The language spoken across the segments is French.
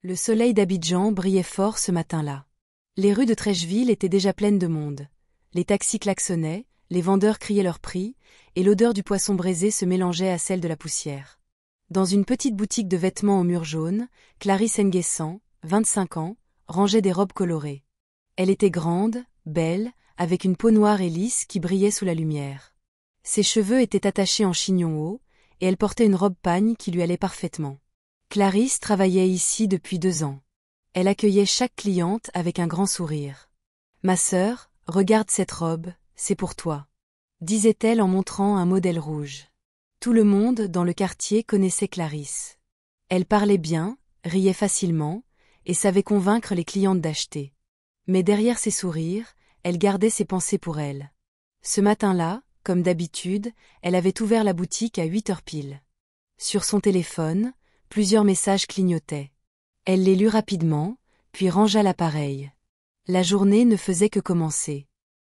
Le soleil d'Abidjan brillait fort ce matin-là. Les rues de Treichville étaient déjà pleines de monde. Les taxis klaxonnaient, les vendeurs criaient leurs prix, et l'odeur du poisson braisé se mélangeait à celle de la poussière. Dans une petite boutique de vêtements au mur jaune, Clarisse Nguessan, 25 ans, rangeait des robes colorées. Elle était grande, belle, avec une peau noire et lisse qui brillait sous la lumière. Ses cheveux étaient attachés en chignon haut, et elle portait une robe pagne qui lui allait parfaitement. Clarisse travaillait ici depuis 2 ans. Elle accueillait chaque cliente avec un grand sourire. « Ma sœur, regarde cette robe, c'est pour toi. » disait-elle en montrant un modèle rouge. Tout le monde dans le quartier connaissait Clarisse. Elle parlait bien, riait facilement, et savait convaincre les clientes d'acheter. Mais derrière ses sourires, elle gardait ses pensées pour elle. Ce matin-là, comme d'habitude, elle avait ouvert la boutique à 8h pile. Sur son téléphone, plusieurs messages clignotaient. Elle les lut rapidement, puis rangea l'appareil. La journée ne faisait que commencer.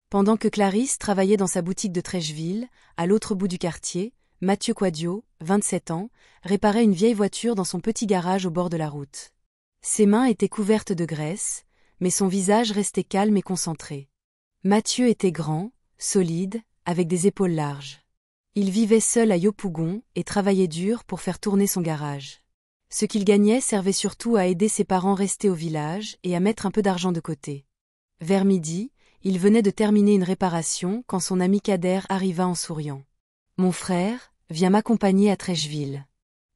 Pendant que Clarisse travaillait dans sa boutique de Treichville, à l'autre bout du quartier, Mathieu Quadio, 27 ans, réparait une vieille voiture dans son petit garage au bord de la route. Ses mains étaient couvertes de graisse, mais son visage restait calme et concentré. Mathieu était grand, solide, avec des épaules larges. Il vivait seul à Yopougon et travaillait dur pour faire tourner son garage. Ce qu'il gagnait servait surtout à aider ses parents restés au village et à mettre un peu d'argent de côté. Vers midi, il venait de terminer une réparation quand son ami Kader arriva en souriant. « Mon frère, viens m'accompagner à Treichville.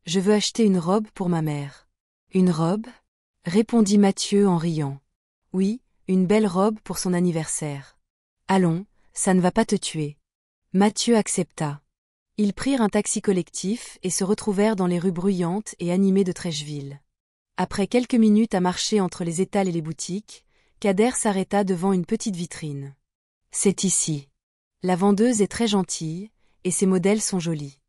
Je veux acheter une robe pour ma mère. »« Une robe ?» répondit Mathieu en riant. « Oui, une belle robe pour son anniversaire. »« Allons, ça ne va pas te tuer. » Mathieu accepta. Ils prirent un taxi collectif et se retrouvèrent dans les rues bruyantes et animées de Treichville. Après quelques minutes à marcher entre les étals et les boutiques, Kader s'arrêta devant une petite vitrine. « C'est ici. La vendeuse est très gentille, et ses modèles sont jolis. »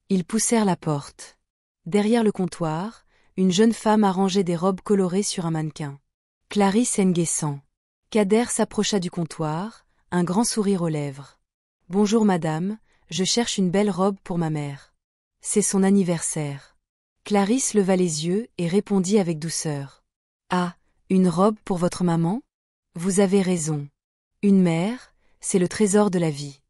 Ils poussèrent la porte. Derrière le comptoir, une jeune femme arrangeait des robes colorées sur un mannequin. Clarisse Nguessan. Kader s'approcha du comptoir, un grand sourire aux lèvres. « Bonjour madame, je cherche une belle robe pour ma mère. C'est son anniversaire. » Clarisse leva les yeux et répondit avec douceur. « Ah, une robe pour votre maman ? Vous avez raison. Une mère, c'est le trésor de la vie.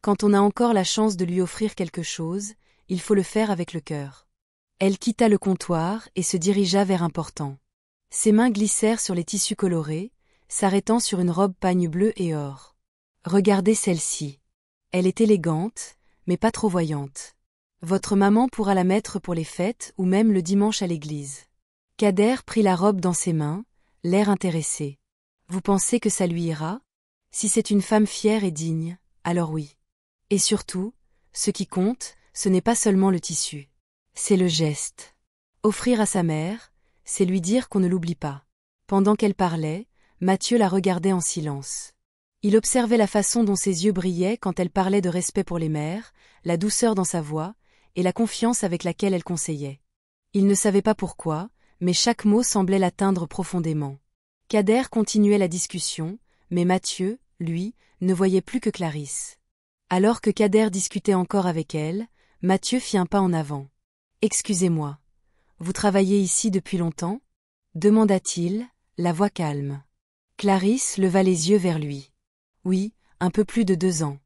Quand on a encore la chance de lui offrir quelque chose, il faut le faire avec le cœur. » Elle quitta le comptoir et se dirigea vers un portant. Ses mains glissèrent sur les tissus colorés, s'arrêtant sur une robe pagne bleue et or. « Regardez celle-ci. Elle est élégante, mais pas trop voyante. Votre maman pourra la mettre pour les fêtes ou même le dimanche à l'église. » Kader prit la robe dans ses mains, l'air intéressé. « Vous pensez que ça lui ira ? Si c'est une femme fière et digne, alors oui. Et surtout, ce qui compte, ce n'est pas seulement le tissu. C'est le geste. Offrir à sa mère, c'est lui dire qu'on ne l'oublie pas. » Pendant qu'elle parlait, Mathieu la regardait en silence. Il observait la façon dont ses yeux brillaient quand elle parlait de respect pour les mères, la douceur dans sa voix, et la confiance avec laquelle elle conseillait. Il ne savait pas pourquoi, mais chaque mot semblait l'atteindre profondément. Kader continuait la discussion, mais Mathieu, lui, ne voyait plus que Clarisse. Alors que Kader discutait encore avec elle, Mathieu fit un pas en avant. « Excusez-moi. Vous travaillez ici depuis longtemps ? » demanda-t-il, la voix calme. Clarisse leva les yeux vers lui. « Oui, un peu plus de 2 ans.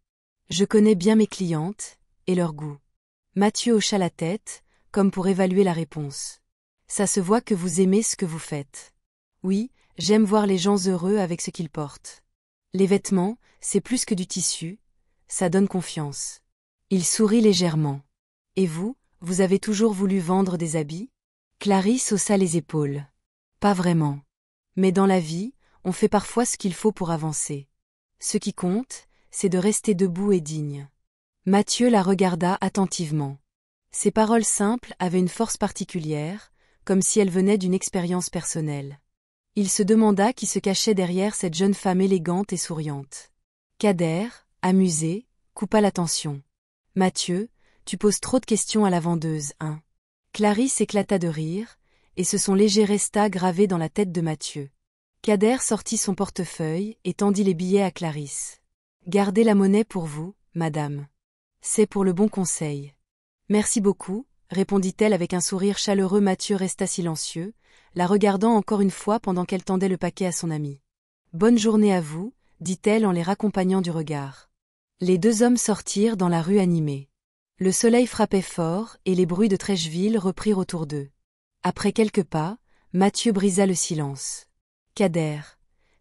Je connais bien mes clientes, et leur goût. » Mathieu hocha la tête, comme pour évaluer la réponse. « Ça se voit que vous aimez ce que vous faites. » « Oui, j'aime voir les gens heureux avec ce qu'ils portent. Les vêtements, c'est plus que du tissu, ça donne confiance. » Il sourit légèrement. « Et vous, vous avez toujours voulu vendre des habits ? » Clarisse haussa les épaules. « Pas vraiment. Mais dans la vie, on fait parfois ce qu'il faut pour avancer. Ce qui compte, c'est de rester debout et digne. » Mathieu la regarda attentivement. Ses paroles simples avaient une force particulière, comme si elles venaient d'une expérience personnelle. Il se demanda qui se cachait derrière cette jeune femme élégante et souriante. Kader, amusé, coupa l'attention. « Mathieu, tu poses trop de questions à la vendeuse, hein ?» Clarisse éclata de rire, et ce son léger resta gravé dans la tête de Mathieu. Kader sortit son portefeuille et tendit les billets à Clarisse. « Gardez la monnaie pour vous, madame. C'est pour le bon conseil. »« Merci beaucoup, » répondit-elle avec un sourire chaleureux. Mathieu resta silencieux, la regardant encore une fois pendant qu'elle tendait le paquet à son ami. « Bonne journée à vous, dit-elle en les raccompagnant du regard. Les deux hommes sortirent dans la rue animée. Le soleil frappait fort et les bruits de Trècheville reprirent autour d'eux. Après quelques pas, Mathieu brisa le silence. « Kader,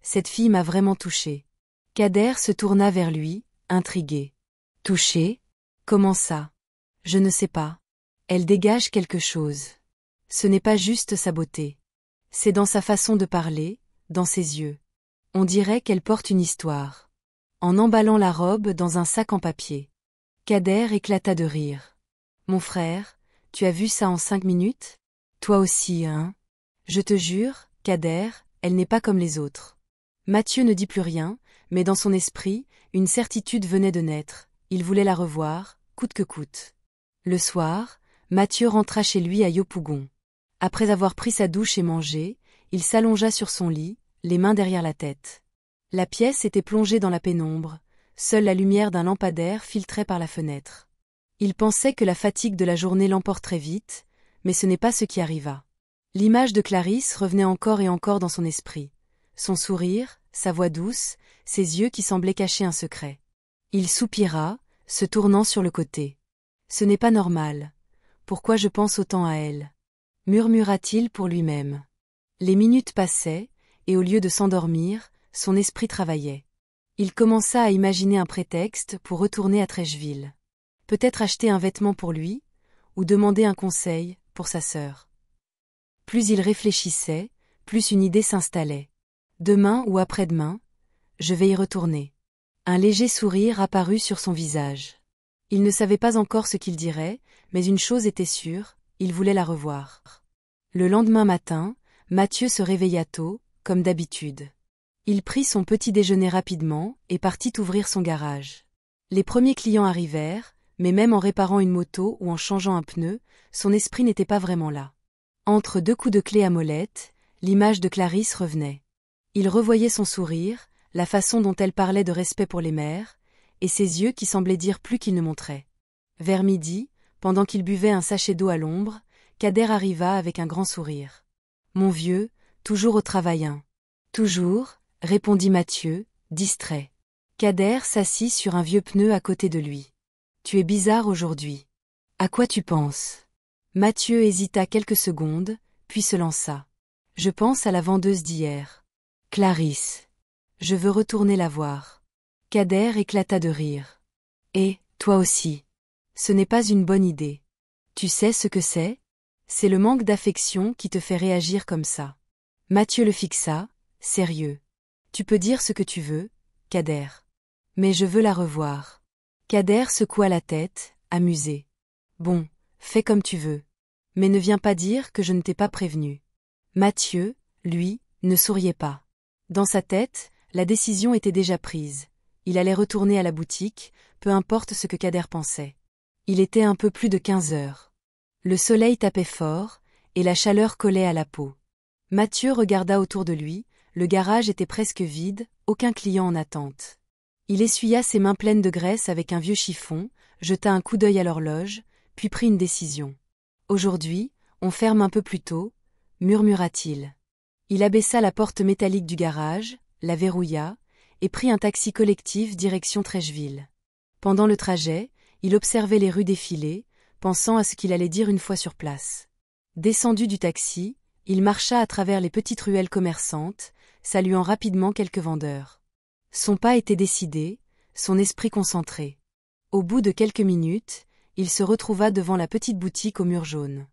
cette fille m'a vraiment touché. » Kader se tourna vers lui, intrigué. « Touché ? Comment ça ? Je ne sais pas. Elle dégage quelque chose. Ce n'est pas juste sa beauté. C'est dans sa façon de parler, dans ses yeux. On dirait qu'elle porte une histoire. » En emballant la robe dans un sac en papier. Kader éclata de rire. « Mon frère, tu as vu ça en 5 minutes ? Toi aussi, hein ? Je te jure, Kader, elle n'est pas comme les autres. » Mathieu ne dit plus rien, mais dans son esprit, une certitude venait de naître. Il voulait la revoir, coûte que coûte. Le soir, Mathieu rentra chez lui à Yopougon. Après avoir pris sa douche et mangé, il s'allongea sur son lit, les mains derrière la tête. La pièce était plongée dans la pénombre, seule la lumière d'un lampadaire filtrait par la fenêtre. Il pensait que la fatigue de la journée l'emporterait vite, mais ce n'est pas ce qui arriva. L'image de Clarisse revenait encore et encore dans son esprit. Son sourire, sa voix douce, ses yeux qui semblaient cacher un secret. Il soupira, se tournant sur le côté. « Ce n'est pas normal. Pourquoi je pense autant à elle ? » murmura-t-il pour lui-même. Les minutes passaient, et au lieu de s'endormir, son esprit travaillait. Il commença à imaginer un prétexte pour retourner à Trècheville. Peut-être acheter un vêtement pour lui, ou demander un conseil pour sa sœur. Plus il réfléchissait, plus une idée s'installait. Demain ou après-demain, je vais y retourner. Un léger sourire apparut sur son visage. Il ne savait pas encore ce qu'il dirait, mais une chose était sûre, il voulait la revoir. Le lendemain matin, Mathieu se réveilla tôt, comme d'habitude. Il prit son petit déjeuner rapidement et partit ouvrir son garage. Les premiers clients arrivèrent, mais même en réparant une moto ou en changeant un pneu, son esprit n'était pas vraiment là. Entre 2 coups de clé à molette, l'image de Clarisse revenait. Il revoyait son sourire, la façon dont elle parlait de respect pour les mères, et ses yeux qui semblaient dire plus qu'ils ne montraient. Vers midi, pendant qu'il buvait un sachet d'eau à l'ombre, Kader arriva avec un grand sourire. « Mon vieux, toujours au travail, hein ? » « Toujours, » répondit Mathieu, distrait. Kader s'assit sur un vieux pneu à côté de lui. « Tu es bizarre aujourd'hui. À quoi tu penses ? » Mathieu hésita quelques secondes, puis se lança. « Je pense à la vendeuse d'hier. Clarisse. Je veux retourner la voir. » Kader éclata de rire. « Et, toi aussi. Ce n'est pas une bonne idée. Tu sais ce que c'est ? C'est le manque d'affection qui te fait réagir comme ça. » Mathieu le fixa, sérieux. « Tu peux dire ce que tu veux, Kader. Mais je veux la revoir. » Kader secoua la tête, amusé. « Bon, fais comme tu veux. Mais ne viens pas dire que je ne t'ai pas prévenu. » Mathieu, lui, ne souriait pas. Dans sa tête, la décision était déjà prise. Il allait retourner à la boutique, peu importe ce que Kader pensait. Il était un peu plus de 15 heures. Le soleil tapait fort, et la chaleur collait à la peau. Mathieu regarda autour de lui, le garage était presque vide, aucun client en attente. Il essuya ses mains pleines de graisse avec un vieux chiffon, jeta un coup d'œil à l'horloge, puis prit une décision. « Aujourd'hui, on ferme un peu plus tôt, » murmura-t-il. Il abaissa la porte métallique du garage, la verrouilla, et prit un taxi collectif direction Trècheville. Pendant le trajet, il observait les rues défiler, pensant à ce qu'il allait dire une fois sur place. Descendu du taxi, il marcha à travers les petites ruelles commerçantes, saluant rapidement quelques vendeurs. Son pas était décidé, son esprit concentré. Au bout de quelques minutes, il se retrouva devant la petite boutique aux murs jaunes.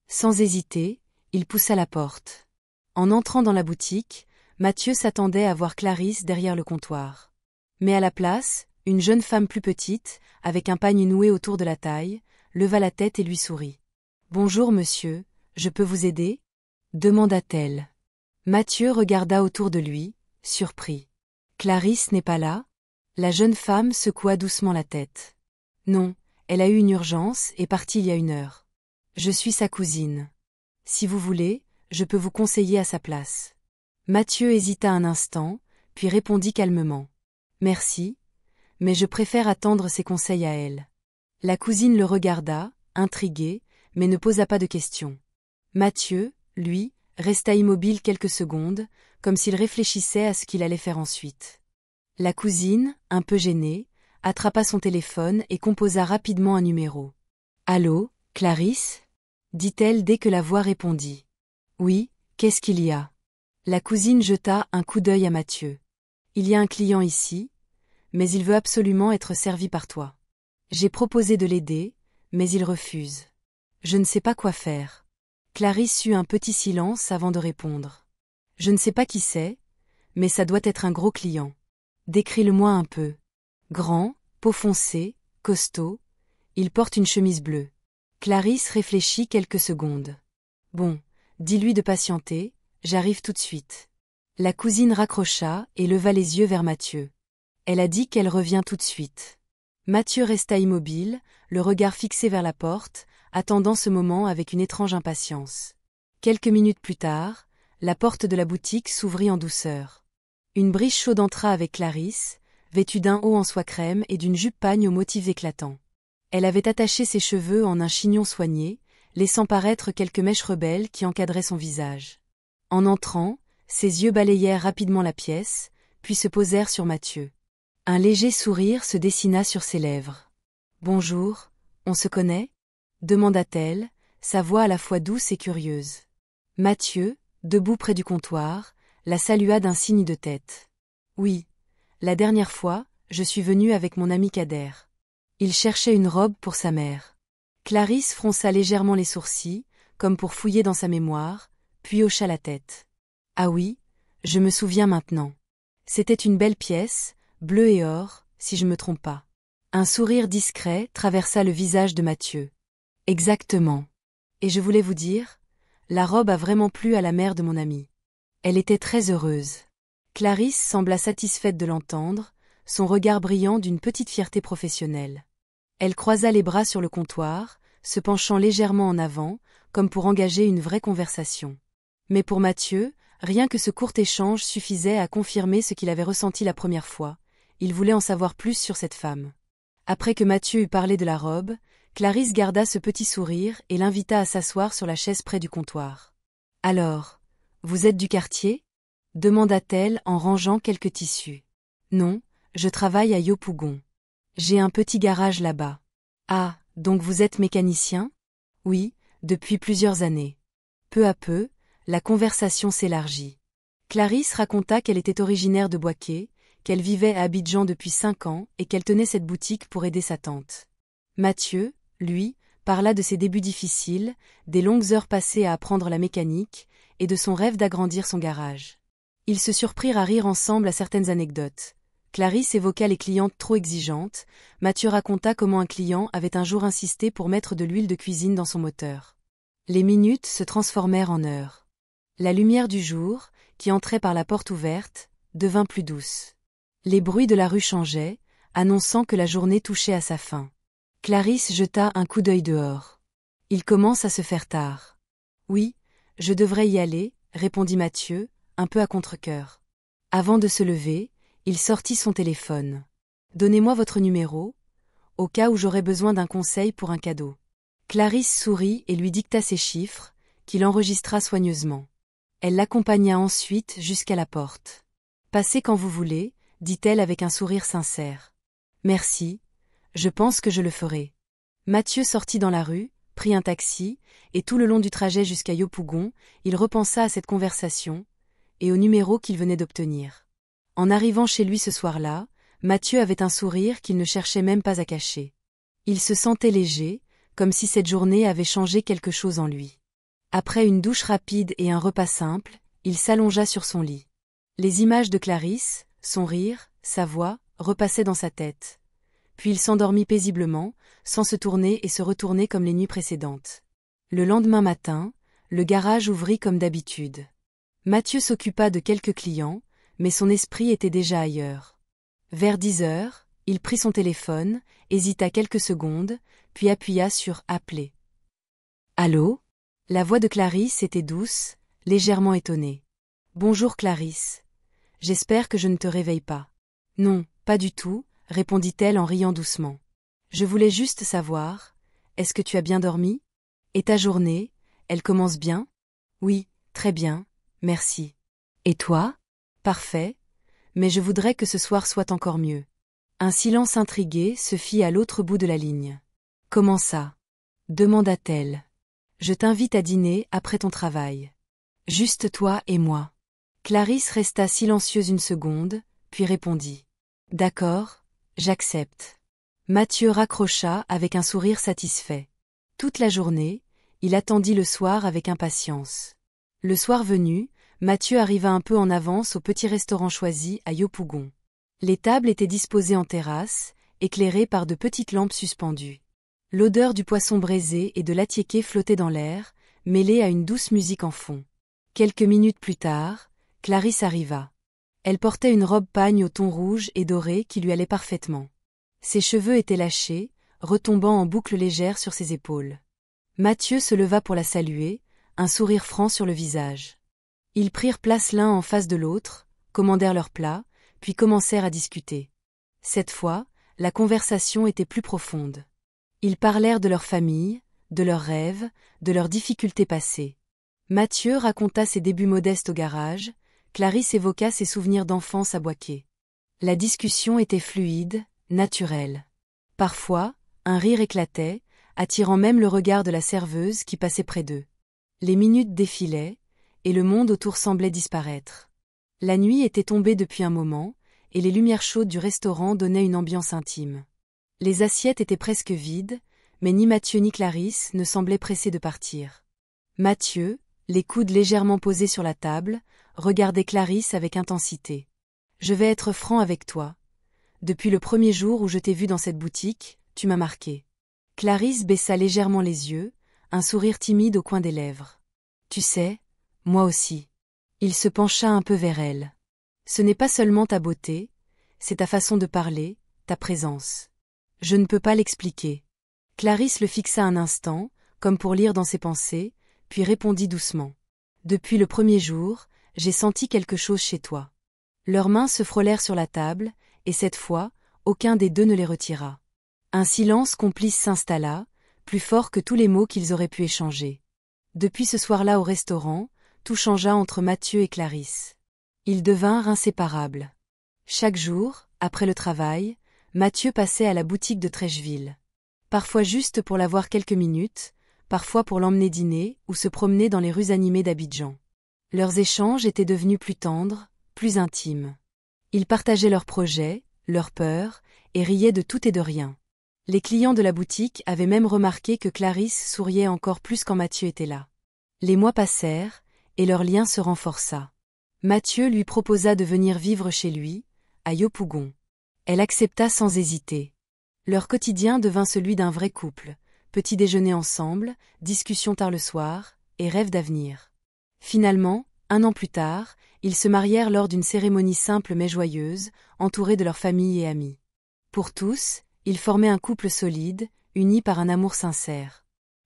Sans hésiter, il poussa la porte. En entrant dans la boutique, Mathieu s'attendait à voir Clarisse derrière le comptoir. Mais à la place, une jeune femme plus petite, avec un pagne noué autour de la taille, leva la tête et lui sourit. « Bonjour monsieur, je peux vous aider ?» demanda-t-elle. Mathieu regarda autour de lui, surpris. « Clarisse n'est pas là ?» La jeune femme secoua doucement la tête. « Non, elle a eu une urgence et partie il y a 1 heure. Je suis sa cousine. Si vous voulez, je peux vous conseiller à sa place. » Mathieu hésita un instant, puis répondit calmement. « Merci, mais je préfère attendre ses conseils à elle. » La cousine le regarda, intriguée, mais ne posa pas de questions. Mathieu, lui, resta immobile quelques secondes, comme s'il réfléchissait à ce qu'il allait faire ensuite. La cousine, un peu gênée, attrapa son téléphone et composa rapidement un numéro. « Allô, Clarisse ?» dit-elle dès que la voix répondit. « Oui, qu'est-ce qu'il y a ?» La cousine jeta un coup d'œil à Mathieu. « Il y a un client ici, mais il veut absolument être servi par toi. J'ai proposé de l'aider, mais il refuse. Je ne sais pas quoi faire. » Clarisse eut un petit silence avant de répondre. « Je ne sais pas qui c'est, mais ça doit être un gros client. Décris-le-moi un peu. » Grand, peau foncée, costaud, il porte une chemise bleue. Clarisse réfléchit quelques secondes. « Bon, dis-lui de patienter, j'arrive tout de suite. » La cousine raccrocha et leva les yeux vers Mathieu. Elle a dit qu'elle revient tout de suite. Mathieu resta immobile, le regard fixé vers la porte, attendant ce moment avec une étrange impatience. Quelques minutes plus tard, la porte de la boutique s'ouvrit en douceur. Une brise chaude entra avec Clarisse, vêtue d'un haut en soie crème et d'une jupe pagne aux motifs éclatants. Elle avait attaché ses cheveux en un chignon soigné, laissant paraître quelques mèches rebelles qui encadraient son visage. En entrant, ses yeux balayèrent rapidement la pièce, puis se posèrent sur Mathieu. Un léger sourire se dessina sur ses lèvres. « Bonjour, on se connaît ?» demanda-t-elle, sa voix à la fois douce et curieuse. Mathieu, debout près du comptoir, la salua d'un signe de tête. « Oui, la dernière fois, je suis venue avec mon ami Kader. Il cherchait une robe pour sa mère. » Clarisse fronça légèrement les sourcils, comme pour fouiller dans sa mémoire, puis hocha la tête. « Ah oui, je me souviens maintenant. C'était une belle pièce, bleu et or, si je me trompe pas. » Un sourire discret traversa le visage de Mathieu. « Exactement. Et je voulais vous dire, la robe a vraiment plu à la mère de mon ami. Elle était très heureuse. » Clarisse sembla satisfaite de l'entendre, son regard brillant d'une petite fierté professionnelle. Elle croisa les bras sur le comptoir, se penchant légèrement en avant, comme pour engager une vraie conversation. Mais pour Mathieu, rien que ce court échange suffisait à confirmer ce qu'il avait ressenti la première fois. Il voulait en savoir plus sur cette femme. Après que Mathieu eut parlé de la robe, Clarisse garda ce petit sourire et l'invita à s'asseoir sur la chaise près du comptoir. « Alors, vous êtes du quartier ?» demanda-t-elle en rangeant quelques tissus. « Non, je travaille à Yopougon. J'ai un petit garage là-bas. »« Ah, donc vous êtes mécanicien ?»« Oui, depuis plusieurs années. » Peu à peu, la conversation s'élargit. Clarisse raconta qu'elle était originaire de Boaké, qu'elle vivait à Abidjan depuis 5 ans et qu'elle tenait cette boutique pour aider sa tante. Mathieu, lui, parla de ses débuts difficiles, des longues heures passées à apprendre la mécanique, et de son rêve d'agrandir son garage. Ils se surprirent à rire ensemble à certaines anecdotes. Clarisse évoqua les clientes trop exigeantes, Mathieu raconta comment un client avait un jour insisté pour mettre de l'huile de cuisine dans son moteur. Les minutes se transformèrent en heures. La lumière du jour, qui entrait par la porte ouverte, devint plus douce. Les bruits de la rue changeaient, annonçant que la journée touchait à sa fin. Clarisse jeta un coup d'œil dehors. « Il commence à se faire tard. »« Oui, je devrais y aller, » répondit Mathieu, un peu à contre-cœur. Avant de se lever, il sortit son téléphone. « Donnez-moi votre numéro, au cas où j'aurais besoin d'un conseil pour un cadeau. » Clarisse sourit et lui dicta ses chiffres, qu'il enregistra soigneusement. Elle l'accompagna ensuite jusqu'à la porte. « Passez quand vous voulez, » dit-elle avec un sourire sincère. « Merci, je pense que je le ferai. » Mathieu sortit dans la rue, prit un taxi, et tout le long du trajet jusqu'à Yopougon, il repensa à cette conversation, et au numéro qu'il venait d'obtenir. En arrivant chez lui ce soir-là, Mathieu avait un sourire qu'il ne cherchait même pas à cacher. Il se sentait léger, comme si cette journée avait changé quelque chose en lui. Après une douche rapide et un repas simple, il s'allongea sur son lit. Les images de Clarisse, son rire, sa voix, repassaient dans sa tête. Puis il s'endormit paisiblement, sans se tourner et se retourner comme les nuits précédentes. Le lendemain matin, le garage ouvrit comme d'habitude. Mathieu s'occupa de quelques clients, mais son esprit était déjà ailleurs. Vers 10 heures, il prit son téléphone, hésita quelques secondes, puis appuya sur « Appeler ». « Allô ?» La voix de Clarisse était douce, légèrement étonnée. « Bonjour Clarisse. J'espère que je ne te réveille pas. »« Non, pas du tout, » répondit-elle en riant doucement. « Je voulais juste savoir, est-ce que tu as bien dormi ? Et ta journée, elle commence bien ? » « Oui, Très bien, merci. Et toi? Parfait, mais je voudrais que ce soir soit encore mieux. Un silence intrigué se fit à l'autre bout de la ligne. Comment ça? Demanda-t-elle. Je t'invite à dîner après ton travail. Juste toi et moi. Clarisse resta silencieuse une seconde, puis répondit. D'accord, j'accepte. Mathieu raccrocha avec un sourire satisfait. Toute la journée, il attendit le soir avec impatience. Le soir venu, Mathieu arriva un peu en avance au petit restaurant choisi à Yopougon. Les tables étaient disposées en terrasse, éclairées par de petites lampes suspendues. L'odeur du poisson braisé et de l'attiéké flottait dans l'air, mêlée à une douce musique en fond. Quelques minutes plus tard, Clarisse arriva. Elle portait une robe pagne au ton rouge et doré qui lui allait parfaitement. Ses cheveux étaient lâchés, retombant en boucles légères sur ses épaules. Mathieu se leva pour la saluer, un sourire franc sur le visage. Ils prirent place l'un en face de l'autre, commandèrent leur plat, puis commencèrent à discuter. Cette fois, la conversation était plus profonde. Ils parlèrent de leur famille, de leurs rêves, de leurs difficultés passées. Mathieu raconta ses débuts modestes au garage, Clarisse évoqua ses souvenirs d'enfance à Boisquet. La discussion était fluide, naturelle. Parfois, un rire éclatait, attirant même le regard de la serveuse qui passait près d'eux. Les minutes défilaient, et le monde autour semblait disparaître. La nuit était tombée depuis un moment, et les lumières chaudes du restaurant donnaient une ambiance intime. Les assiettes étaient presque vides, mais ni Mathieu ni Clarisse ne semblaient pressés de partir. Mathieu, les coudes légèrement posés sur la table, regardait Clarisse avec intensité. « Je vais être franc avec toi. Depuis le premier jour où je t'ai vu dans cette boutique, tu m'as marqué. » Clarisse baissa légèrement les yeux, un sourire timide au coin des lèvres. « Tu sais, moi aussi. » Il se pencha un peu vers elle. « Ce n'est pas seulement ta beauté, c'est ta façon de parler, ta présence. Je ne peux pas l'expliquer. » Clarisse le fixa un instant, comme pour lire dans ses pensées, puis répondit doucement. « Depuis le premier jour, j'ai senti quelque chose chez toi. » Leurs mains se frôlèrent sur la table, et cette fois, aucun des deux ne les retira. Un silence complice s'installa, plus fort que tous les mots qu'ils auraient pu échanger. Depuis ce soir-là au restaurant, tout changea entre Mathieu et Clarisse. Ils devinrent inséparables. Chaque jour, après le travail, Mathieu passait à la boutique de Trècheville. Parfois juste pour la voir quelques minutes, parfois pour l'emmener dîner ou se promener dans les rues animées d'Abidjan. Leurs échanges étaient devenus plus tendres, plus intimes. Ils partageaient leurs projets, leurs peurs, et riaient de tout et de rien. Les clients de la boutique avaient même remarqué que Clarisse souriait encore plus quand Mathieu était là. Les mois passèrent, et leur lien se renforça. Mathieu lui proposa de venir vivre chez lui, à Yopougon. Elle accepta sans hésiter. Leur quotidien devint celui d'un vrai couple, petit déjeuner ensemble, discussions tard le soir, et rêves d'avenir. Finalement, 1 an plus tard, ils se marièrent lors d'une cérémonie simple mais joyeuse, entourés de leur famille et amis. Pour tous, ils formaient un couple solide, uni par un amour sincère.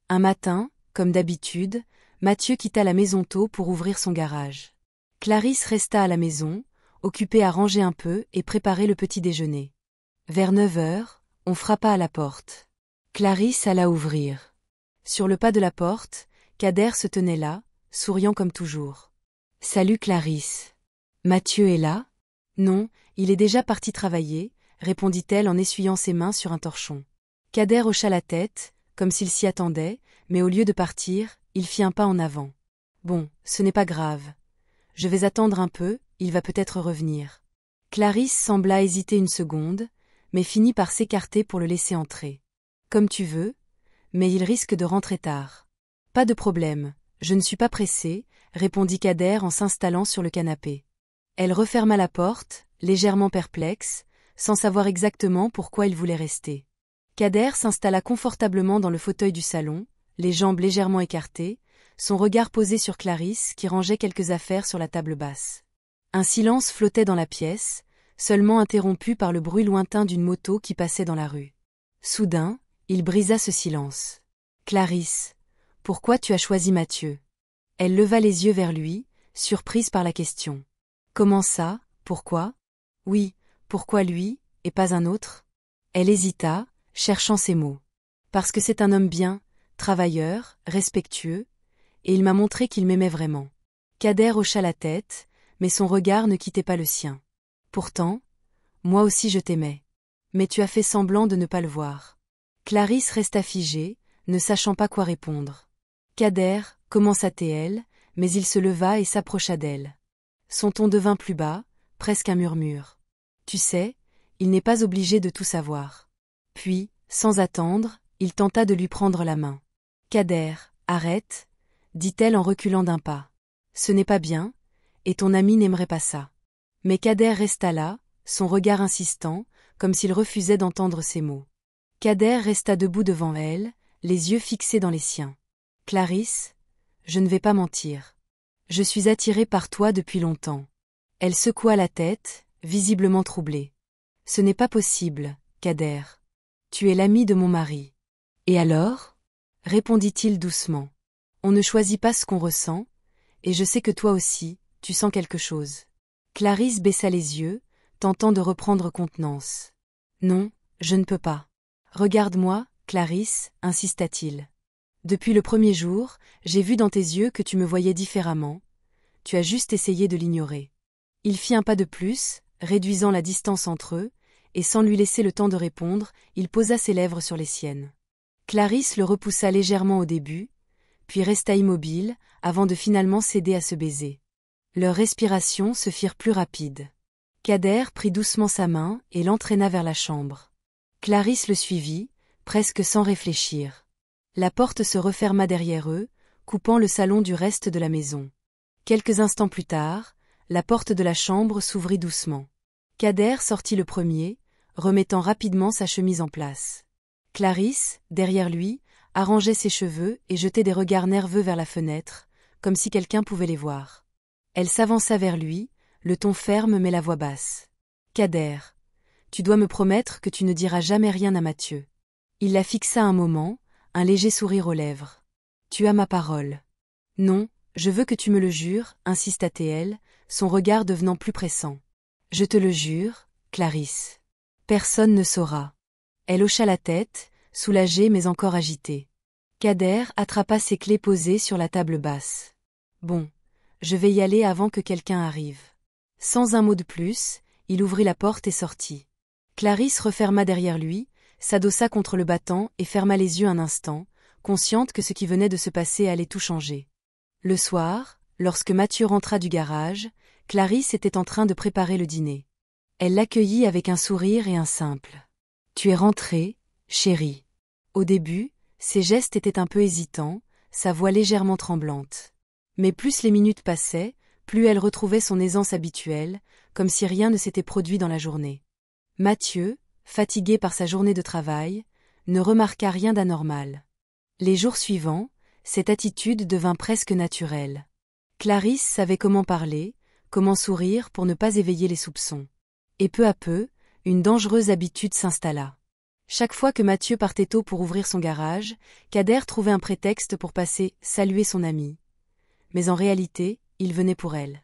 Un matin, comme d'habitude, Mathieu quitta la maison tôt pour ouvrir son garage. Clarisse resta à la maison, occupée à ranger un peu et préparer le petit déjeuner. Vers 9 heures, on frappa à la porte. Clarisse alla ouvrir. Sur le pas de la porte, Kader se tenait là, souriant comme toujours. « Salut Clarisse. Mathieu est là ? » « Non, il est déjà parti travailler, » répondit-elle en essuyant ses mains sur un torchon. Kader hocha la tête, comme s'il s'y attendait, mais au lieu de partir, il fit un pas en avant. « Bon, ce n'est pas grave. Je vais attendre un peu, il va peut-être revenir. » Clarisse sembla hésiter une seconde, mais finit par s'écarter pour le laisser entrer. « Comme tu veux, mais il risque de rentrer tard. »« Pas de problème, je ne suis pas pressée, » répondit Kader en s'installant sur le canapé. Elle referma la porte, légèrement perplexe, sans savoir exactement pourquoi il voulait rester. Kader s'installa confortablement dans le fauteuil du salon, les jambes légèrement écartées, son regard posé sur Clarisse qui rangeait quelques affaires sur la table basse. Un silence flottait dans la pièce, seulement interrompu par le bruit lointain d'une moto qui passait dans la rue. Soudain, il brisa ce silence. « Clarisse, pourquoi tu as choisi Mathieu ?» Elle leva les yeux vers lui, surprise par la question. « Comment ça, pourquoi ? » ?»« Oui, pourquoi lui, et pas un autre ?» Elle hésita, cherchant ses mots. « Parce que c'est un homme bien, travailleur, respectueux, et il m'a montré qu'il m'aimait vraiment. Kader hocha la tête, mais son regard ne quittait pas le sien. Pourtant, moi aussi je t'aimais. Mais tu as fait semblant de ne pas le voir. Clarisse resta figée, ne sachant pas quoi répondre. Kader, commença-t-elle, mais il se leva et s'approcha d'elle. Son ton devint plus bas, presque un murmure. Tu sais, il n'est pas obligé de tout savoir. Puis, sans attendre, il tenta de lui prendre la main. Kader, arrête, dit-elle en reculant d'un pas. Ce n'est pas bien, et ton ami n'aimerait pas ça. Mais Kader resta là, son regard insistant, comme s'il refusait d'entendre ses mots. Kader resta debout devant elle, les yeux fixés dans les siens. Clarisse, je ne vais pas mentir. Je suis attirée par toi depuis longtemps. Elle secoua la tête, visiblement troublée. Ce n'est pas possible, Kader. Tu es l'ami de mon mari. Et alors? Répondit-il doucement. On ne choisit pas ce qu'on ressent, et je sais que toi aussi, tu sens quelque chose. Clarisse baissa les yeux, tentant de reprendre contenance. Non, je ne peux pas. Regarde-moi, Clarisse, insista-t-il. Depuis le premier jour, j'ai vu dans tes yeux que tu me voyais différemment. Tu as juste essayé de l'ignorer. Il fit un pas de plus, réduisant la distance entre eux, et sans lui laisser le temps de répondre, il posa ses lèvres sur les siennes. Clarisse le repoussa légèrement au début, puis resta immobile, avant de finalement céder à ce baiser. Leurs respirations se firent plus rapides. Kader prit doucement sa main et l'entraîna vers la chambre. Clarisse le suivit, presque sans réfléchir. La porte se referma derrière eux, coupant le salon du reste de la maison. Quelques instants plus tard, la porte de la chambre s'ouvrit doucement. Kader sortit le premier, remettant rapidement sa chemise en place. Clarisse, derrière lui, arrangeait ses cheveux et jetait des regards nerveux vers la fenêtre, comme si quelqu'un pouvait les voir. Elle s'avança vers lui, le ton ferme mais la voix basse. « Kader, tu dois me promettre que tu ne diras jamais rien à Mathieu. » Il la fixa un moment, un léger sourire aux lèvres. « Tu as ma parole. »« Non, je veux que tu me le jures, » insista-t-elle, son regard devenant plus pressant. « Je te le jure, Clarisse. Personne ne saura. » Elle hocha la tête, soulagée mais encore agitée. Kader attrapa ses clés posées sur la table basse. « Bon, je vais y aller avant que quelqu'un arrive. » Sans un mot de plus, il ouvrit la porte et sortit. Clarisse referma derrière lui, s'adossa contre le battant et ferma les yeux un instant, consciente que ce qui venait de se passer allait tout changer. Le soir, lorsque Mathieu rentra du garage, Clarisse était en train de préparer le dîner. Elle l'accueillit avec un sourire et un simple « Tu es rentrée, chérie. » Au début, ses gestes étaient un peu hésitants, sa voix légèrement tremblante. Mais plus les minutes passaient, plus elle retrouvait son aisance habituelle, comme si rien ne s'était produit dans la journée. Mathieu, fatigué par sa journée de travail, ne remarqua rien d'anormal. Les jours suivants, cette attitude devint presque naturelle. Clarisse savait comment parler, comment sourire pour ne pas éveiller les soupçons. Et peu à peu, une dangereuse habitude s'installa. Chaque fois que Mathieu partait tôt pour ouvrir son garage, Kader trouvait un prétexte pour passer saluer son ami. Mais en réalité, il venait pour elle.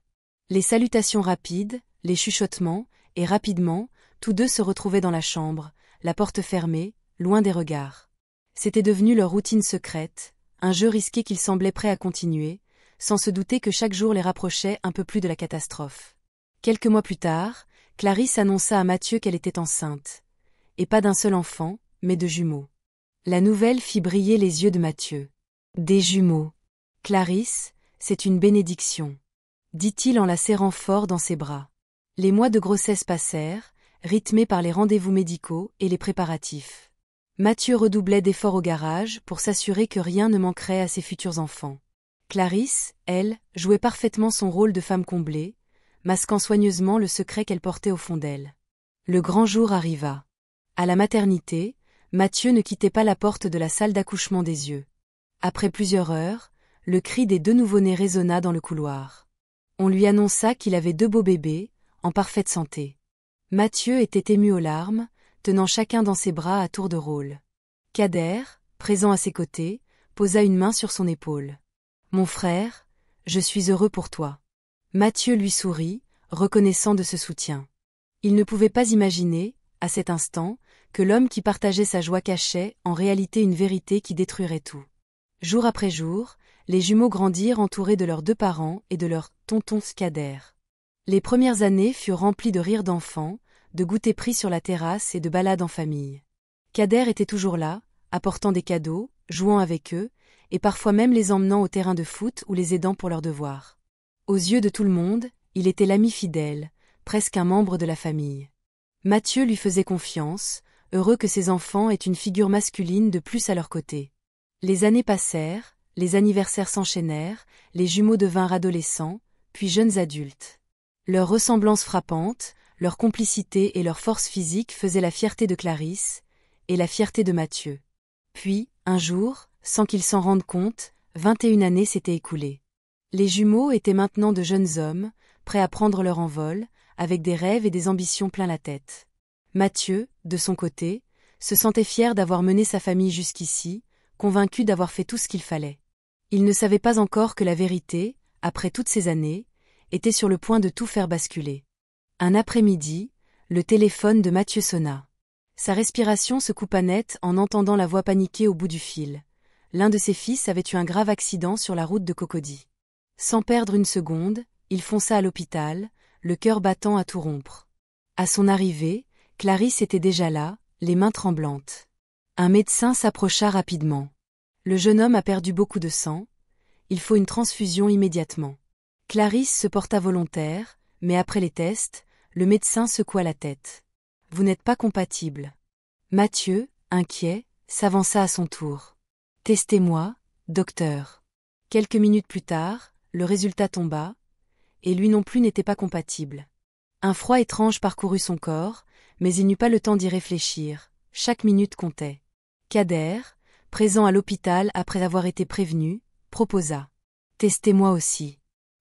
Les salutations rapides, les chuchotements, et rapidement, tous deux se retrouvaient dans la chambre, la porte fermée, loin des regards. C'était devenu leur routine secrète, un jeu risqué qu'ils semblaient prêts à continuer, sans se douter que chaque jour les rapprochait un peu plus de la catastrophe. Quelques mois plus tard, Clarisse annonça à Mathieu qu'elle était enceinte. Et pas d'un seul enfant, mais de jumeaux. La nouvelle fit briller les yeux de Mathieu. Des jumeaux. Clarisse, c'est une bénédiction, dit-il en la serrant fort dans ses bras. Les mois de grossesse passèrent, rythmés par les rendez-vous médicaux et les préparatifs. Mathieu redoublait d'efforts au garage pour s'assurer que rien ne manquerait à ses futurs enfants. Clarisse, elle, jouait parfaitement son rôle de femme comblée, masquant soigneusement le secret qu'elle portait au fond d'elle. Le grand jour arriva. À la maternité, Mathieu ne quittait pas la porte de la salle d'accouchement des yeux. Après plusieurs heures, le cri des deux nouveau-nés résonna dans le couloir. On lui annonça qu'il avait 2 beaux bébés, en parfaite santé. Mathieu était ému aux larmes, tenant chacun dans ses bras à tour de rôle. Kader, présent à ses côtés, posa une main sur son épaule. « Mon frère, je suis heureux pour toi. » Mathieu lui sourit, reconnaissant de ce soutien. Il ne pouvait pas imaginer, à cet instant, que l'homme qui partageait sa joie cachait en réalité une vérité qui détruirait tout. Jour après jour, les jumeaux grandirent entourés de leurs deux parents et de leur tonton Kader. Les premières années furent remplies de rires d'enfants, de goûters pris sur la terrasse et de balades en famille. Kader était toujours là, apportant des cadeaux, jouant avec eux, et parfois même les emmenant au terrain de foot ou les aidant pour leurs devoirs. Aux yeux de tout le monde, il était l'ami fidèle, presque un membre de la famille. Mathieu lui faisait confiance, heureux que ses enfants aient une figure masculine de plus à leur côté. Les années passèrent, les anniversaires s'enchaînèrent, les jumeaux devinrent adolescents, puis jeunes adultes. Leur ressemblance frappante, leur complicité et leur force physique faisaient la fierté de Clarisse, et la fierté de Mathieu. Puis, un jour, sans qu'ils s'en rendent compte, 21 années s'étaient écoulées. Les jumeaux étaient maintenant de jeunes hommes, prêts à prendre leur envol, avec des rêves et des ambitions plein la tête. Mathieu, de son côté, se sentait fier d'avoir mené sa famille jusqu'ici, convaincu d'avoir fait tout ce qu'il fallait. Il ne savait pas encore que la vérité, après toutes ces années, était sur le point de tout faire basculer. Un après-midi, le téléphone de Mathieu sonna. Sa respiration se coupa net en entendant la voix paniquée au bout du fil. L'un de ses fils avait eu un grave accident sur la route de Cocody. Sans perdre une seconde, il fonça à l'hôpital, le cœur battant à tout rompre. À son arrivée, Clarisse était déjà là, les mains tremblantes. Un médecin s'approcha rapidement. Le jeune homme a perdu beaucoup de sang. Il faut une transfusion immédiatement. Clarisse se porta volontaire, mais après les tests, le médecin secoua la tête. Vous n'êtes pas compatibles. Mathieu, inquiet, s'avança à son tour. Testez-moi, docteur. Quelques minutes plus tard, le résultat tomba, et lui non plus n'était pas compatible. Un froid étrange parcourut son corps, mais il n'eut pas le temps d'y réfléchir, chaque minute comptait. Kader, présent à l'hôpital après avoir été prévenu, proposa. Testez-moi aussi.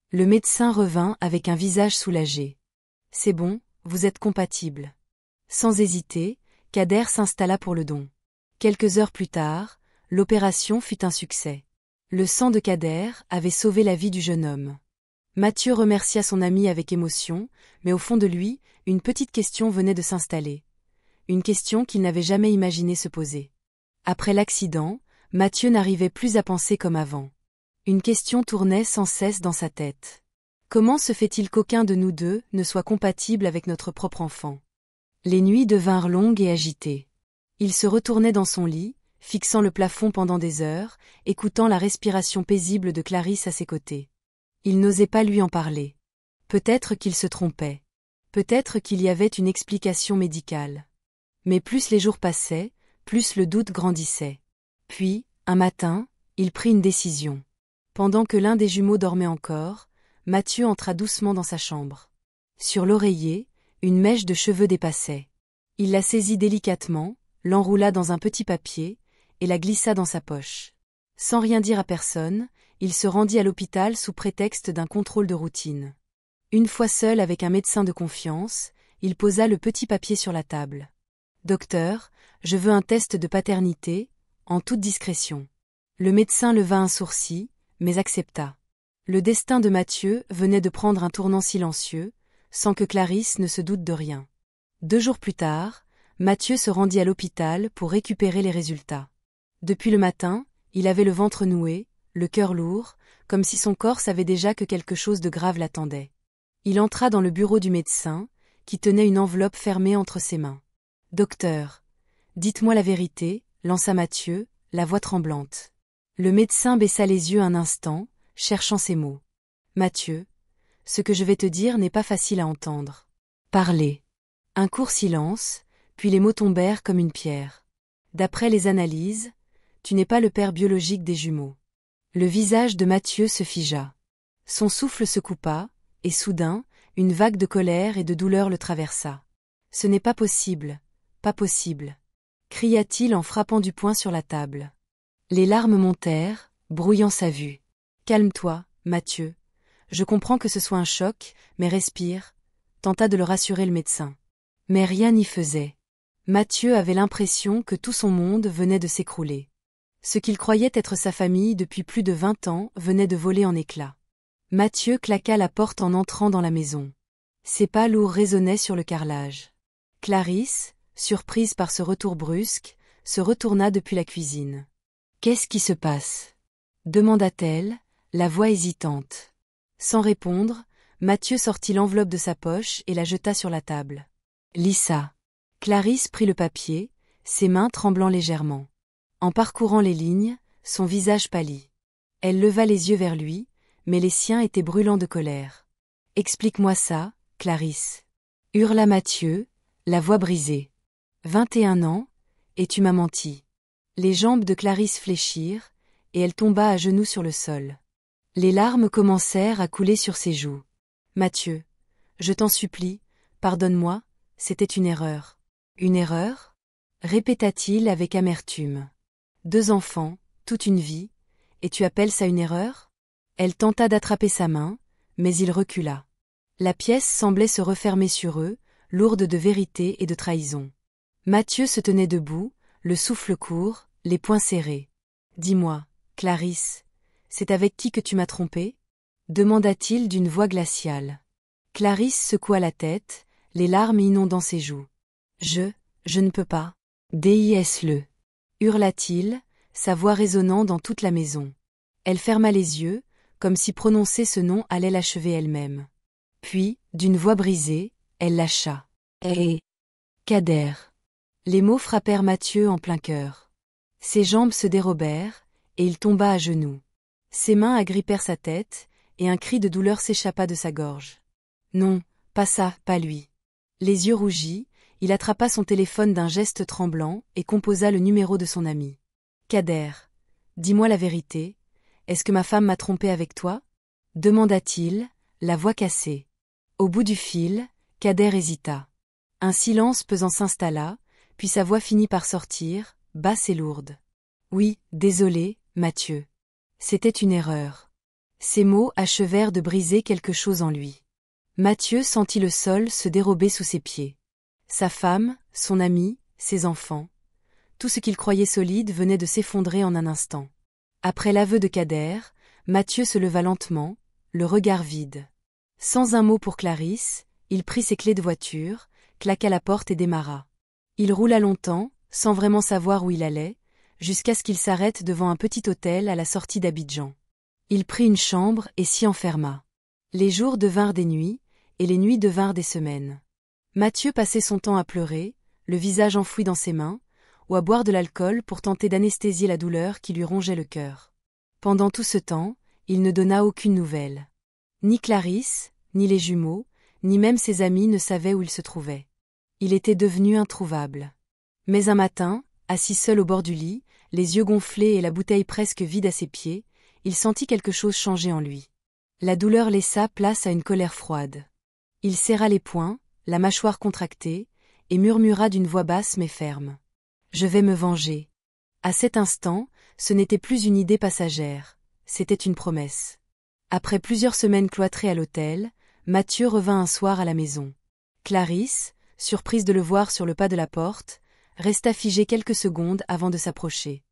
Le médecin revint avec un visage soulagé. C'est bon, vous êtes compatibles. Sans hésiter, Kader s'installa pour le don. Quelques heures plus tard, l'opération fut un succès. Le sang de Kader avait sauvé la vie du jeune homme. Mathieu remercia son ami avec émotion, mais au fond de lui, une petite question venait de s'installer. Une question qu'il n'avait jamais imaginé se poser. Après l'accident, Mathieu n'arrivait plus à penser comme avant. Une question tournait sans cesse dans sa tête. Comment se fait-il qu'aucun de nous deux ne soit compatible avec notre propre enfant? Les nuits devinrent longues et agitées. Il se retournait dans son lit, fixant le plafond pendant des heures, écoutant la respiration paisible de Clarisse à ses côtés. Il n'osait pas lui en parler. Peut-être qu'il se trompait. Peut-être qu'il y avait une explication médicale. Mais plus les jours passaient, plus le doute grandissait. Puis, un matin, il prit une décision. Pendant que l'un des jumeaux dormait encore, Mathieu entra doucement dans sa chambre. Sur l'oreiller, une mèche de cheveux dépassait. Il la saisit délicatement, l'enroula dans un petit papier, et la glissa dans sa poche. Sans rien dire à personne, il se rendit à l'hôpital sous prétexte d'un contrôle de routine. Une fois seul avec un médecin de confiance, il posa le petit papier sur la table. « Docteur, je veux un test de paternité, en toute discrétion. » Le médecin leva un sourcil, mais accepta. Le destin de Mathieu venait de prendre un tournant silencieux, sans que Clarisse ne se doute de rien. 2 jours plus tard, Mathieu se rendit à l'hôpital pour récupérer les résultats. Depuis le matin, il avait le ventre noué, le cœur lourd, comme si son corps savait déjà que quelque chose de grave l'attendait. Il entra dans le bureau du médecin, qui tenait une enveloppe fermée entre ses mains. « Docteur, dites-moi la vérité, » lança Mathieu, la voix tremblante. Le médecin baissa les yeux un instant, cherchant ses mots. « Mathieu, ce que je vais te dire n'est pas facile à entendre. Parlez. » Un court silence, puis les mots tombèrent comme une pierre. « D'après les analyses, tu n'es pas le père biologique des jumeaux. » Le visage de Mathieu se figea. Son souffle se coupa, et soudain, une vague de colère et de douleur le traversa. « Ce n'est pas possible, pas possible !» cria-t-il en frappant du poing sur la table. Les larmes montèrent, brouillant sa vue. « Calme-toi, Mathieu. Je comprends que ce soit un choc, mais respire, » tenta de le rassurer le médecin. Mais rien n'y faisait. Mathieu avait l'impression que tout son monde venait de s'écrouler. Ce qu'il croyait être sa famille depuis plus de 20 ans venait de voler en éclats. Mathieu claqua la porte en entrant dans la maison. Ses pas lourds résonnaient sur le carrelage. Clarisse, surprise par ce retour brusque, se retourna depuis la cuisine. « Qu'est-ce qui se passe ? demanda-t-elle, la voix hésitante. Sans répondre, Mathieu sortit l'enveloppe de sa poche et la jeta sur la table. Lis ça. Clarisse prit le papier, ses mains tremblant légèrement. En parcourant les lignes, son visage pâlit. Elle leva les yeux vers lui, mais les siens étaient brûlants de colère. « Explique-moi ça, Clarisse. » hurla Mathieu, la voix brisée. 21 ans, et tu m'as menti. Les jambes de Clarisse fléchirent, et elle tomba à genoux sur le sol. Les larmes commencèrent à couler sur ses joues. « Mathieu, je t'en supplie, pardonne-moi, c'était une erreur. »« Une erreur » répéta-t-il avec amertume. « 2 enfants, toute une vie, et tu appelles ça une erreur ?» Elle tenta d'attraper sa main, mais il recula. La pièce semblait se refermer sur eux, lourde de vérité et de trahison. Mathieu se tenait debout, le souffle court, les poings serrés. « Dis-moi, Clarisse, c'est avec qui que tu m'as trompé ?» demanda-t-il d'une voix glaciale. Clarisse secoua la tête, les larmes inondant ses joues. « Je ne peux pas. Dis-le » hurla-t-il, sa voix résonnant dans toute la maison. Elle ferma les yeux, comme si prononcer ce nom allait l'achever elle-même. Puis, d'une voix brisée, elle lâcha. « Hé Kader !» Les mots frappèrent Mathieu en plein cœur. Ses jambes se dérobèrent, et il tomba à genoux. Ses mains agrippèrent sa tête, et un cri de douleur s'échappa de sa gorge. Non, pas ça, pas lui. Les yeux rougis, il attrapa son téléphone d'un geste tremblant et composa le numéro de son ami. « Kader, dis-moi la vérité, est-ce que ma femme m'a trompé avec toi ?» demanda-t-il, la voix cassée. Au bout du fil, Kader hésita. Un silence pesant s'installa, puis sa voix finit par sortir, basse et lourde. « Oui, désolé, Mathieu. C'était une erreur. » Ces mots achevèrent de briser quelque chose en lui. Mathieu sentit le sol se dérober sous ses pieds. Sa femme, son ami, ses enfants. Tout ce qu'il croyait solide venait de s'effondrer en un instant. Après l'aveu de Kader, Mathieu se leva lentement, le regard vide. Sans un mot pour Clarisse, il prit ses clés de voiture, claqua la porte et démarra. Il roula longtemps, sans vraiment savoir où il allait, jusqu'à ce qu'il s'arrête devant un petit hôtel à la sortie d'Abidjan. Il prit une chambre et s'y enferma. Les jours devinrent des nuits, et les nuits devinrent des semaines. Mathieu passait son temps à pleurer, le visage enfoui dans ses mains, ou à boire de l'alcool pour tenter d'anesthésier la douleur qui lui rongeait le cœur. Pendant tout ce temps, il ne donna aucune nouvelle. Ni Clarisse, ni les jumeaux, ni même ses amis ne savaient où il se trouvait. Il était devenu introuvable. Mais un matin, assis seul au bord du lit, les yeux gonflés et la bouteille presque vide à ses pieds, il sentit quelque chose changer en lui. La douleur laissa place à une colère froide. Il serra les poings, la mâchoire contractée, et murmura d'une voix basse mais ferme. « Je vais me venger. » À cet instant, ce n'était plus une idée passagère, c'était une promesse. Après plusieurs semaines cloîtrées à l'hôtel, Mathieu revint un soir à la maison. Clarisse, surprise de le voir sur le pas de la porte, resta figée quelques secondes avant de s'approcher.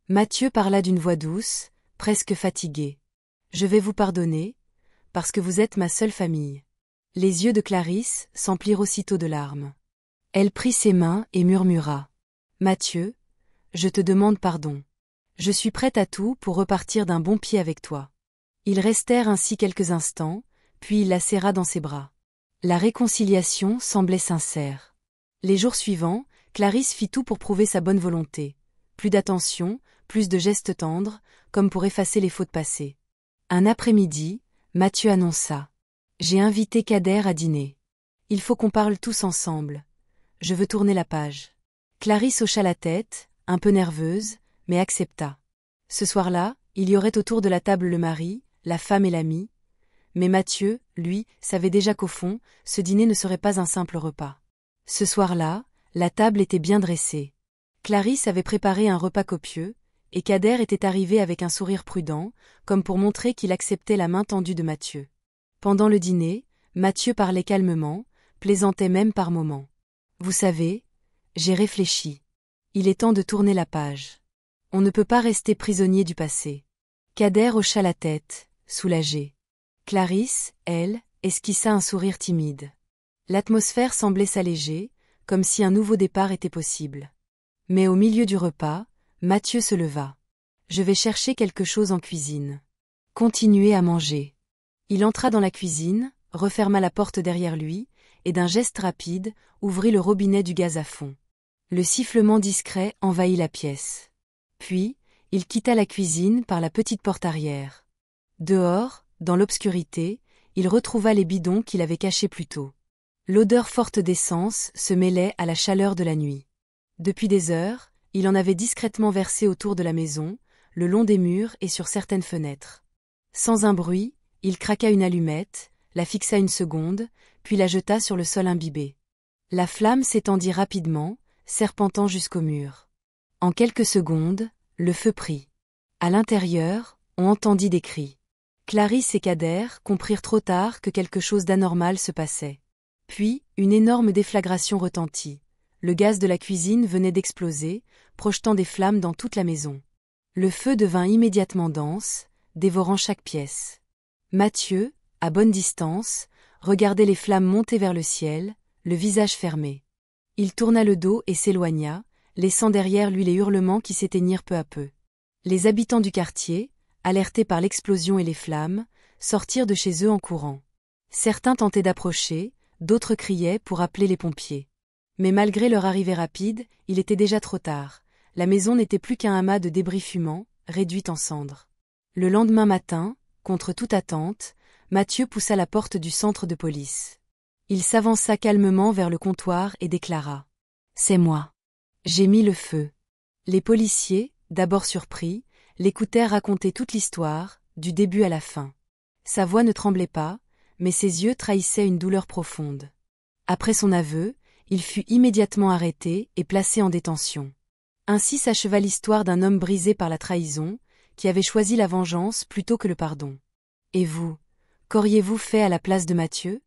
Mathieu parla d'une voix douce, presque fatiguée. « Je vais vous pardonner, parce que vous êtes ma seule famille. » Les yeux de Clarisse s'emplirent aussitôt de larmes. Elle prit ses mains et murmura. « Mathieu, je te demande pardon. Je suis prête à tout pour repartir d'un bon pied avec toi. » Ils restèrent ainsi quelques instants, puis il la serra dans ses bras. La réconciliation semblait sincère. Les jours suivants, Clarisse fit tout pour prouver sa bonne volonté. Plus d'attention, plus de gestes tendres, comme pour effacer les fautes passées. Un après-midi, Mathieu annonça. « J'ai invité Kader à dîner. Il faut qu'on parle tous ensemble. Je veux tourner la page. » Clarisse hocha la tête, un peu nerveuse, mais accepta. Ce soir-là, il y aurait autour de la table le mari, la femme et l'ami. Mais Mathieu, lui, savait déjà qu'au fond, ce dîner ne serait pas un simple repas. Ce soir-là, la table était bien dressée. Clarisse avait préparé un repas copieux, et Kader était arrivé avec un sourire prudent, comme pour montrer qu'il acceptait la main tendue de Mathieu. Pendant le dîner, Mathieu parlait calmement, plaisantait même par moments. « Vous savez, j'ai réfléchi. Il est temps de tourner la page. On ne peut pas rester prisonnier du passé. » Kader hocha la tête, soulagé. Clarisse, elle, esquissa un sourire timide. L'atmosphère semblait s'alléger, comme si un nouveau départ était possible. Mais au milieu du repas, Mathieu se leva. « Je vais chercher quelque chose en cuisine. Continuez à manger. Il entra dans la cuisine, referma la porte derrière lui, et d'un geste rapide, ouvrit le robinet du gaz à fond. Le sifflement discret envahit la pièce. Puis, il quitta la cuisine par la petite porte arrière. Dehors, dans l'obscurité, il retrouva les bidons qu'il avait cachés plus tôt. L'odeur forte d'essence se mêlait à la chaleur de la nuit. Depuis des heures, il en avait discrètement versé autour de la maison, le long des murs et sur certaines fenêtres. Sans un bruit, il craqua une allumette, la fixa une seconde, puis la jeta sur le sol imbibé. La flamme s'étendit rapidement, serpentant jusqu'au mur. En quelques secondes, le feu prit. À l'intérieur, on entendit des cris. Clarisse et Kader comprirent trop tard que quelque chose d'anormal se passait. Puis, une énorme déflagration retentit. Le gaz de la cuisine venait d'exploser, projetant des flammes dans toute la maison. Le feu devint immédiatement dense, dévorant chaque pièce. Mathieu, à bonne distance, regardait les flammes monter vers le ciel, le visage fermé. Il tourna le dos et s'éloigna, laissant derrière lui les hurlements qui s'éteignirent peu à peu. Les habitants du quartier, alertés par l'explosion et les flammes, sortirent de chez eux en courant. Certains tentaient d'approcher, d'autres criaient pour appeler les pompiers. Mais malgré leur arrivée rapide, il était déjà trop tard. La maison n'était plus qu'un amas de débris fumants, réduit en cendres. Le lendemain matin, contre toute attente, Mathieu poussa la porte du centre de police. Il s'avança calmement vers le comptoir et déclara : « C'est moi. J'ai mis le feu. » Les policiers, d'abord surpris, l'écoutèrent raconter toute l'histoire, du début à la fin. Sa voix ne tremblait pas, mais ses yeux trahissaient une douleur profonde. Après son aveu, il fut immédiatement arrêté et placé en détention. Ainsi s'acheva l'histoire d'un homme brisé par la trahison, qui avait choisi la vengeance plutôt que le pardon. Et vous, qu'auriez-vous fait à la place de Mathieu ?